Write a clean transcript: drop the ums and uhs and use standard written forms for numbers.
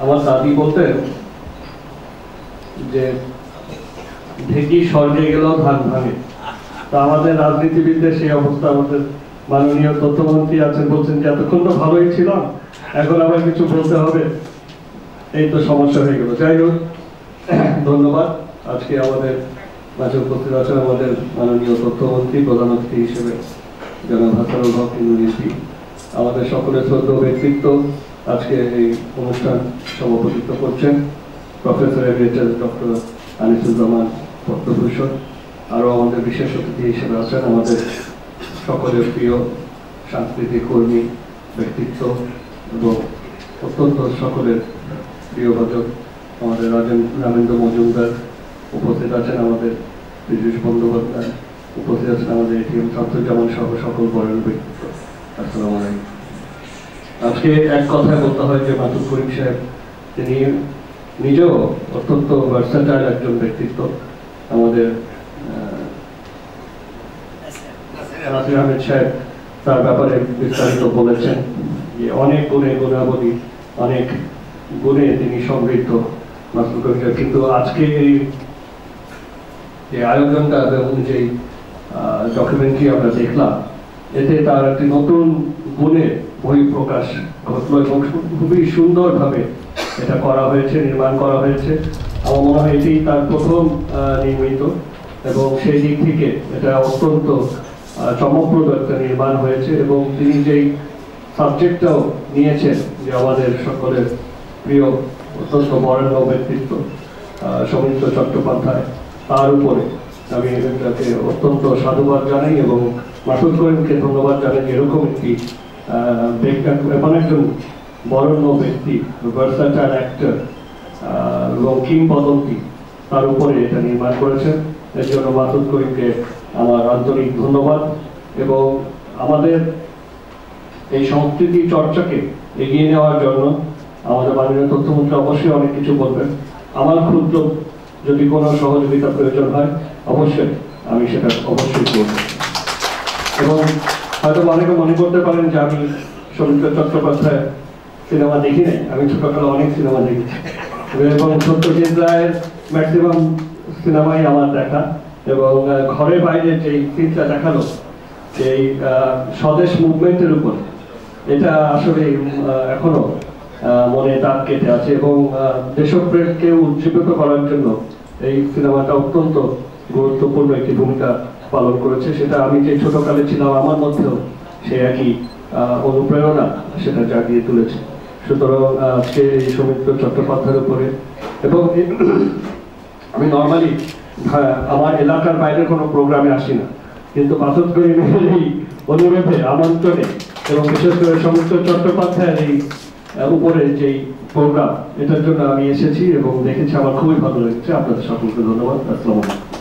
আমার দাদি বলতেন যে ঢেকি স্বর্গে গেলেও ধান ভাঙে। তো আমাদের রাজনীতিবিদদের সেই অবস্থা। আমাদের মাননীয় তথ্যমন্ত্রী আছেন, বলছেন যে এতক্ষণ তো ভালোই ছিলাম, এখন আবার কিছু বলতে হবে, এই তো সমস্যা হয়ে গেল। যাই হোক, ধন্যবাদ। আজকে আমাদের মাঝে উপস্থিত আছেন আমাদের মাননীয় তথ্যমন্ত্রী, প্রধান অতিথি হিসেবে জনাব হাসানুল হক ইউনিভার্সিটি। আমাদের সকলের শ্রদ্ধেয় ব্যক্তিত্ব আজকে এই অনুষ্ঠান সভাপতিত্ব করছেন professor emeritus doctor Anisuzzaman Padma Bhushan. আরও আমাদের বিশেষ অতিথি হিসেবে আছেন আমাদের সকলের প্রিয় সাংস্কৃতিক কর্মী ব্যক্তিত্ব এবং অত্যন্ত সকলের প্রিয় বাচক আমাদের রামেন্দ্র মজুমদার, উপস্থিত আছেন আমাদের পীযূষ বন্দ্যোপাধ্যায়, উপস্থিত আছেন আমাদের এটিএম শামসুজ্জামান সহ সকল বরেণ্য ব্যক্তিত্ব। আসসালামু আলাইকুম। আজকে এক কথায় বলতে হয় যে মাতুল করিম সাহেব তিনি নিজেও অত্যন্ত ভার্সেটাইল একজন ব্যক্তিত্ব। আমাদের নাসির আহমেদ সাহেব তার ব্যাপারে বিস্তারিত বলেছেন যে অনেক গুণাবলী, অনেক গুণে তিনি সমৃদ্ধ মাতুল করিম সাহেব। কিন্তু আজকে এই যে আয়োজনটা এবং যে ডকুমেন্টারি আমরা দেখলাম, এতে তার একটি নতুন গুণের বহিঃপ্রকাশ ঘটলো এবং খুবই সুন্দরভাবে এটা করা হয়েছে, নির্মাণ করা হয়েছে। আমার মনে হয় এটি তার প্রথম নির্মিত এবং সেই দিক থেকে এটা অত্যন্ত চমকপ্রদ একটা নির্মাণ হয়েছে। এবং তিনি যেই সাবজেক্টটাও নিয়েছেন, যে আমাদের সকলের প্রিয় অত্যন্ত বরেণ্য ব্যক্তিত্ব সৌমিত্র চট্টোপাধ্যায়, তার উপরে আমি এটাকে অত্যন্ত সাধুবাদ জানাই এবং মাতুল করিমকে ধন্যবাদ জানাই। এরকম একটি এমন একজন বরেণ্য ব্যক্তি, ভার্সেটাইল অ্যাক্টর এবং কিংবদন্তি, তার উপরে এটা নির্মাণ করেছেন। এর জন্য মাতুল করিমকে আমার আন্তরিক ধন্যবাদ। এবং আমাদের এই সংস্কৃতি চর্চাকে এগিয়ে নেওয়ার জন্য আমাদের মাননীয় তথ্যমন্ত্রী অবশ্যই অনেক কিছু বলবেন। আমার ক্ষুদ্র যদি কোনো সহযোগিতা প্রয়োজন হয় অবশ্যই আমি সেটা অবশ্যই করব। এবং হয়তো অনেকে মনে করতে পারেন যে আমি সৌমিত্র চট্টোপাধ্যায় সিনেমা দেখি নাই, আমি ছোটবেলা অনেক সিনেমা দেখেছি এবং সত্যজিৎ রায়ের ম্যাক্সিমাম সিনেমাই আমার দেখা। এবং ঘরে বাইরে যে সিনটা দেখালো এই স্বদেশ মুভমেন্টের উপর, এটা আসলে এখনো মনে দাগ কেটে আছে এবং দেশপ্রেমকে উজ্জীবিত করার জন্য এই সিনেমাটা অত্যন্ত গুরুত্বপূর্ণ একটি ভূমিকা পালন করেছে। সেটা আমি যে ছোটকালে ছিলাম আমার মধ্যেও সে একই অনুপ্রেরণা সেটা জাগিয়ে তুলেছে। সুতরাং আজকে এই সৌমিত্র চট্টোপাধ্যায়ের উপরে, এবং আমি নর্মালি আমার এলাকার বাইরে কোনো প্রোগ্রামে আসি না, কিন্তু মাতুল করিমের এই অনুরোধে, আমন্ত্রণে এবং বিশেষ করে সৌমিত্র চট্টোপাধ্যায়ের এই উপরে যেই প্রোগ্রাম, এটার জন্য আমি এসেছি এবং দেখেছি, আমার খুবই ভালো লেগেছে। আপনাদের সকলকে ধন্যবাদ। আসসালামু আলাইকুম।